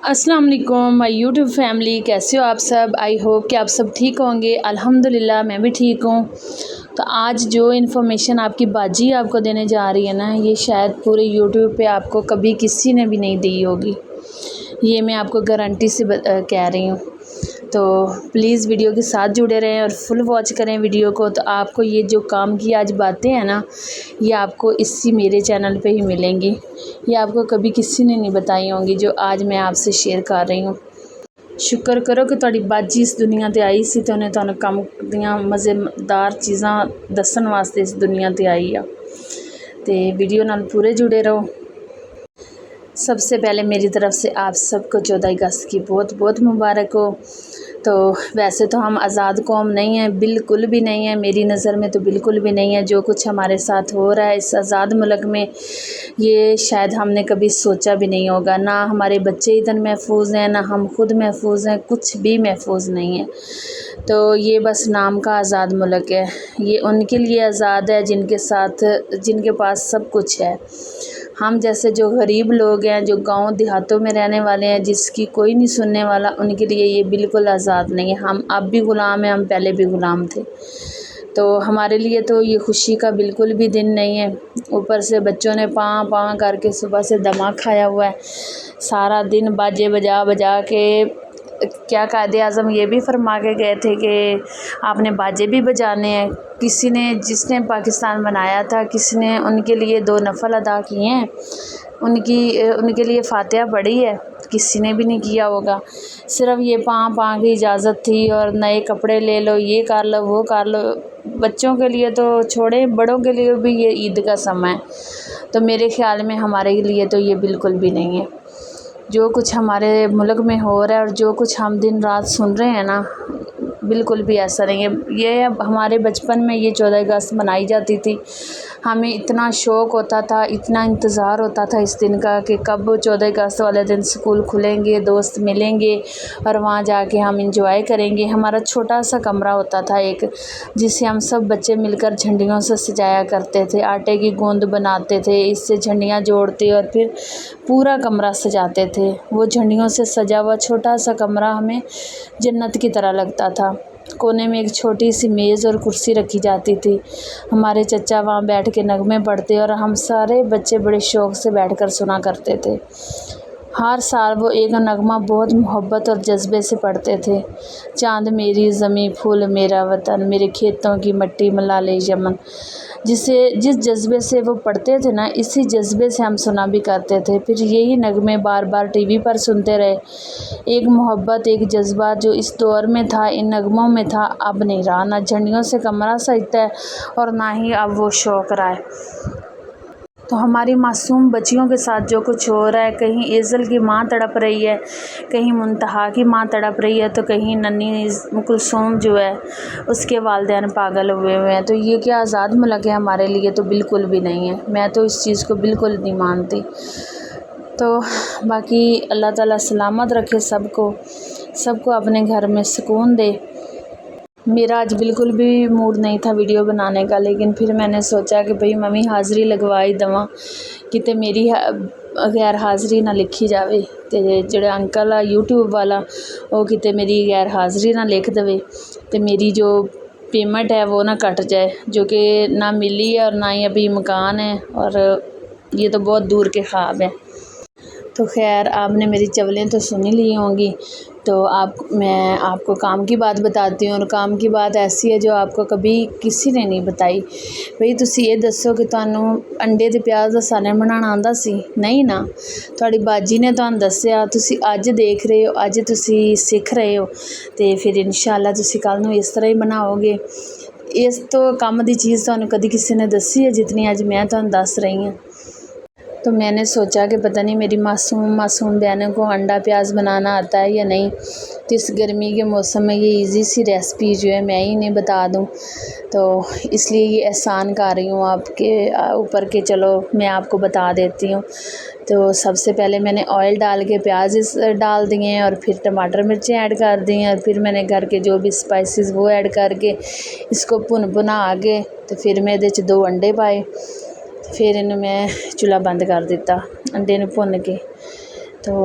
अस्सलाम वालेकुम my YouTube family, कैसे हो आप सब। आई होप कि आप सब ठीक होंगे। अल्हम्दुलिल्लाह मैं भी ठीक हूँ। तो आज जो इन्फॉर्मेशन आपकी बाजी आपको देने जा रही है ना, ये शायद पूरे यूट्यूब पे आपको कभी किसी ने भी नहीं दी होगी। ये मैं आपको गारंटी से कह रही हूँ। तो प्लीज़ वीडियो के साथ जुड़े रहें और फुल वॉच करें वीडियो को। तो आपको ये जो काम की आज बातें हैं ना, ये आपको इसी मेरे चैनल पे ही मिलेंगी। ये आपको कभी किसी ने नहीं बताई होंगी जो आज मैं आपसे शेयर कर रही हूँ। शुक्र करो कि तुहाडी बाजी इस दुनिया ते आई सी ते उन्हें तुहानू काम दियां मज़ेदार चीज़ां दस्सण वास्ते इस दुनिया ते आई आ। ते वीडियो नाल पूरे जुड़े रहो। सबसे पहले मेरी तरफ से आप सबको 14 अगस्त की बहुत बहुत मुबारक हो। तो वैसे तो हम आज़ाद कौम नहीं हैं, बिल्कुल भी नहीं है, मेरी नज़र में तो बिल्कुल भी नहीं है। जो कुछ हमारे साथ हो रहा है इस आज़ाद मुल्क में, ये शायद हमने कभी सोचा भी नहीं होगा। ना हमारे बच्चे इधर महफूज हैं, ना हम खुद महफूज हैं, कुछ भी महफूज नहीं है। तो ये बस नाम का आज़ाद मुल्क है। ये उनके लिए आज़ाद है जिनके पास सब कुछ है। हम जैसे जो गरीब लोग हैं, जो गांव देहातों में रहने वाले हैं, जिसकी कोई नहीं सुनने वाला, उनके लिए ये बिल्कुल आज़ाद नहीं है। हम अब भी ग़ुलाम हैं, हम पहले भी ग़ुलाम थे। तो हमारे लिए तो ये खुशी का बिल्कुल भी दिन नहीं है। ऊपर से बच्चों ने पाँ पाँ करके सुबह से दमा खाया हुआ है। सारा दिन बाजे बजा बजा के क्या कायदे आज़म ये भी फरमा के गए थे कि आपने बाजे भी बजाने हैं। किसी ने, जिसने पाकिस्तान बनाया था, किसी ने उनके लिए 2 नफल अदा किए हैं, उनके लिए फातिहा पढ़ी है, किसी ने भी नहीं किया होगा। सिर्फ ये पाँ पाँ की इजाज़त थी और नए कपड़े ले लो, ये कर लो, वो कर लो। बच्चों के लिए तो छोड़े, बड़ों के लिए भी ये ईद का समय है। तो मेरे ख़्याल में हमारे लिए तो ये बिल्कुल भी नहीं है। जो कुछ हमारे मुल्क में हो रहा है और जो कुछ हम दिन रात सुन रहे हैं ना, बिल्कुल भी ऐसा नहीं है। ये हमारे बचपन में ये 14 अगस्त मनाई जाती थी। हमें इतना शौक़ होता था, इतना इंतज़ार होता था इस दिन का कि कब 14 अगस्त वाले दिन स्कूल खुलेंगे, दोस्त मिलेंगे और वहाँ जाके हम इंजॉय करेंगे। हमारा छोटा सा कमरा होता था एक, जिसे हम सब बच्चे मिलकर झंडियों से सजाया करते थे। आटे की गूंद बनाते थे, इससे झंडियाँ जोड़ते और फिर पूरा कमरा सजाते थे। वो झंडियों से सजा हुआ छोटा सा कमरा हमें जन्नत की तरह लगता था। कोने में एक छोटी सी मेज़ और कुर्सी रखी जाती थी। हमारे चचा वहाँ बैठ के नगमे पढ़ते और हम सारे बच्चे बड़े शौक़ से बैठकर सुना करते थे। हर साल वो एक नगमा बहुत मोहब्बत और जज्बे से पढ़ते थे। चाँद मेरी ज़मीं, फूल मेरा वतन, मेरे खेतों की मट्टी मलाले यमन। जिस जज्बे से वो पढ़ते थे ना, इसी जज्बे से हम सुना भी करते थे। फिर यही नगमे बार बार टीवी पर सुनते रहे। एक मोहब्बत, एक जज्बा जो इस दौर में था, इन नगमों में था, अब नहीं रहा। ना झंडियों से कमरा सजता है और ना ही अब वो शौक़ रहा है। तो हमारी मासूम बच्चियों के साथ जो कुछ हो रहा है, कहीं एज़ल की माँ तड़प रही है, कहीं मुंतहा की माँ तड़प रही है, तो कहीं नन्ही कुलसूम जो है उसके वालिदैन पागल हुए हैं। तो ये क्या आज़ाद मुल्क है हमारे लिए? तो बिल्कुल भी नहीं है। मैं तो इस चीज़ को बिल्कुल नहीं मानती। तो बाकी अल्लाह ताला सलामत रखे सबको अपने घर में सुकून दे। मेरा आज बिल्कुल भी मूड नहीं था वीडियो बनाने का, लेकिन फिर मैंने सोचा कि भाई मम्मी हाज़री लगवाई दवा, किते मेरी गैर हाज़री ना लिखी जाए। तो जो अंकल आ यूट्यूब वाला, वो किते मेरी गैर हाज़री ना लिख दे, तो मेरी जो पेमेंट है वो ना कट जाए, जो कि ना मिली है और ना ही अभी मकान है, और ये तो बहुत दूर के ख्वाब है। तो खैर, आपने मेरी चवलें तो सुन ही ली होंगी। तो मैं आपको काम की बात बताती हूँ, और काम की बात ऐसी है जो आपको कभी किसी ने नहीं बताई। भाई तुसी ये दसो कि तुहानू अंडे ते प्याज दा सालन बनाना आंदा सी? नहीं ना, तुहाडी बाजी ने तुहानू दस्सिया, तुसी अज देख रहे हो, अज तुसी सीख रहे हो, तो फिर इंशाअल्लाह तुसी कल नू इस तरह ही बनाओगे। इस तो कम दी चीज़ तुहानू कभी किसी ने दसी है जितनी अज मैं तुहानू दस रही हूँ। तो मैंने सोचा कि पता नहीं मेरी मासूम बहनों को अंडा प्याज बनाना आता है या नहीं। तो इस गर्मी के मौसम में ये इजी सी रेसिपी जो है मैं ही इन्हें बता दूं, तो इसलिए ये एहसान कर रही हूँ आपके ऊपर के चलो मैं आपको बता देती हूँ। तो सबसे पहले मैंने ऑयल डाल के प्याज डाल दिए हैं, और फिर टमाटर मिर्चें ऐड कर दी हैं, और फिर मैंने घर के जो भी स्पाइसेस वो ऐड करके इसको भुना के, तो फिर मैं इहदे 2 अंडे पाए। फिर इन्हूं मैं चूल्हा बंद कर दिता अंडे नूं भुन के। तो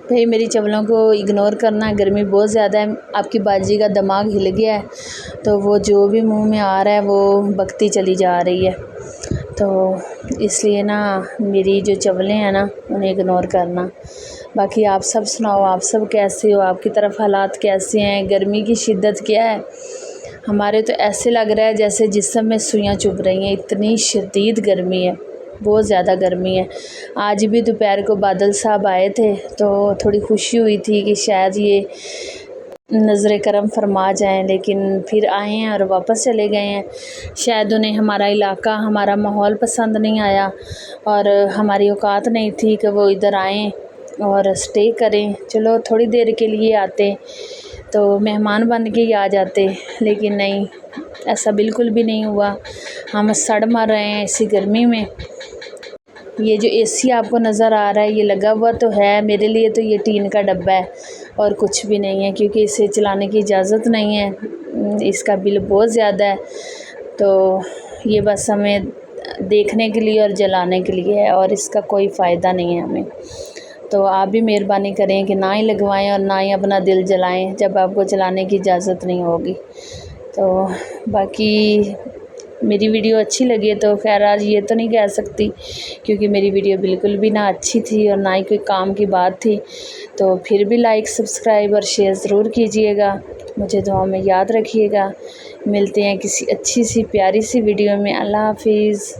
بھائی میری چولوں کو اگنور کرنا، گرمی بہت زیادہ ہے، آپ کی باجی کا دماغ ہل گیا ہے تو وہ جو بھی منہ میں آ رہا ہے وہ بکتی چلی جا رہی ہے، تو اس لیے نا میری جو چولیں ہیں نا انہیں اگنور کرنا۔ باقی آپ سب سناؤ، آپ سب کیسے ہو؟ آپ کی طرف حالات کیسے ہیں؟ گرمی کی شدت کیا ہے؟ ہمارے تو ایسے لگ رہا ہے جیسے جسم میں سوئیاں چبھ رہی ہیں، اتنی شدید گرمی ہے، بہت زیادہ گرمی ہے۔ آج بھی دوپہر کو بادل صاحب آئے تھے تو تھوڑی خوشی ہوئی تھی کہ شاید یہ نظر کرم فرما جائیں، لیکن پھر آئے ہیں اور واپس چلے گئے ہیں۔ شاید انہیں ہمارا علاقہ، ہمارا ماحول پسند نہیں آیا اور ہماری اوقات نہیں تھی کہ وہ ادھر آئیں اور اسٹے کریں۔ چلو تھوڑی دیر کے لیے آتے تو مہمان بن کے ہی آ جاتے، لیکن نہیں، ایسا بالکل بھی نہیں ہوا۔ ہم سڑ مر رہے ہیں اسی گرمی میں۔ یہ جو اے سی آپ کو نظر آ رہا ہے یہ لگا ہوا تو ہے، میرے لیے تو یہ ٹین کا ڈبہ ہے اور کچھ بھی نہیں ہے، کیونکہ اسے چلانے کی اجازت نہیں ہے، اس کا بل بہت زیادہ ہے، تو یہ بس ہمیں دیکھنے کے لیے اور جلانے کے لیے ہے اور اس کا کوئی فائدہ نہیں ہے ہمیں۔ تو آپ بھی مہربانی کریں کہ نہ ہی لگوائیں اور نہ ہی اپنا دل جلائیں جب آپ کو چلانے کی اجازت نہیں ہوگی۔ تو باقی میری ویڈیو اچھی لگی ہے تو خیر آج یہ تو نہیں کہہ سکتی کیونکہ میری ویڈیو بالکل بھی نہ اچھی تھی اور نہ ہی کوئی کام کی بات تھی، تو پھر بھی لائک، سبسکرائب اور شیئر ضرور کیجیے گا، مجھے دعاؤں میں یاد رکھیے گا۔ ملتے ہیں کسی اچھی سی پیاری سی ویڈیو میں۔ اللہ حافظ۔